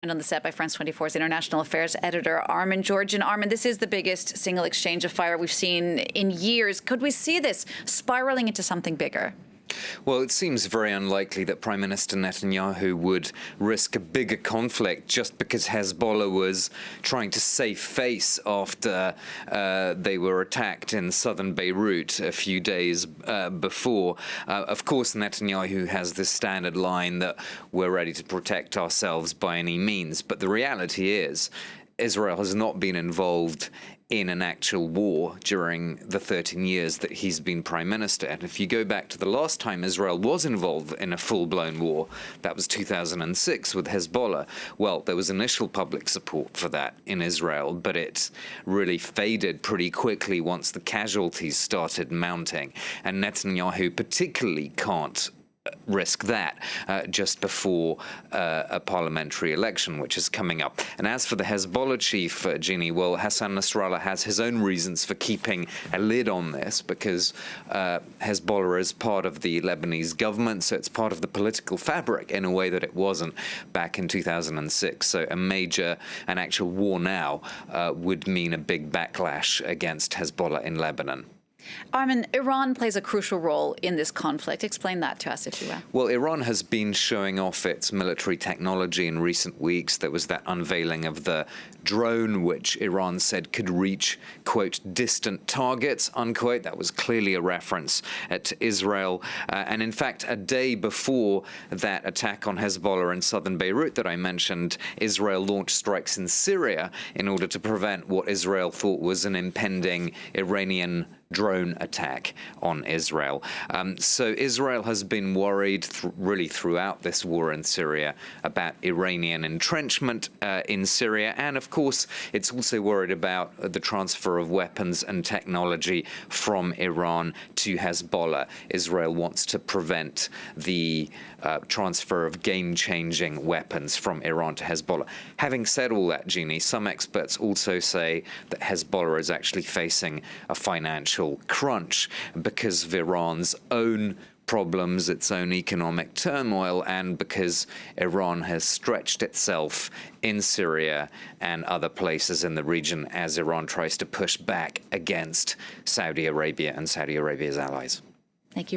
And on the set by France 24's international affairs editor, Armin Georgian. Armin, this is the biggest single exchange of fire we've seen in years. Could we see this spiraling into something bigger? Well, it seems very unlikely that Prime Minister Netanyahu would risk a bigger conflict just because Hezbollah was trying to save face after they were attacked in southern Beirut a few days before. Of course, Netanyahu has this standard line that we're ready to protect ourselves by any means. But the reality is, Israel has not been involved in an actual war during the 13 years that he's been prime minister. And if you go back to the last time Israel was involved in a full-blown war, that was 2006 with Hezbollah. Well, there was initial public support for that in Israel, but it really faded pretty quickly once the casualties started mounting. And Netanyahu particularly can't risk that just before a parliamentary election, which is coming up. And as for the Hezbollah chief, Jeannie, well, Hassan Nasrallah has his own reasons for keeping a lid on this, because Hezbollah is part of the Lebanese government, so it's part of the political fabric in a way that it wasn't back in 2006. So an actual war now would mean a big backlash against Hezbollah in Lebanon. Armin, Iran plays a crucial role in this conflict. Explain that to us, if you will. Well, Iran has been showing off its military technology in recent weeks. There was that unveiling of the drone, which Iran said could reach, quote, distant targets, unquote. That was clearly a reference to Israel. And in fact, a day before that attack on Hezbollah in southern Beirut that I mentioned, Israel launched strikes in Syria in order to prevent what Israel thought was an impending Iranian drone attack on Israel. So Israel has been worried really throughout this war in Syria about Iranian entrenchment in Syria. And of course, it's also worried about the transfer of weapons and technology from Iran to Hezbollah. Israel wants to prevent the transfer of game-changing weapons from Iran to Hezbollah. Having said all that, Jeannie, some experts also say that Hezbollah is actually facing a financial crunch because of Iran's own problems, its own economic turmoil, and because Iran has stretched itself in Syria and other places in the region as Iran tries to push back against Saudi Arabia and Saudi Arabia's allies. Thank you for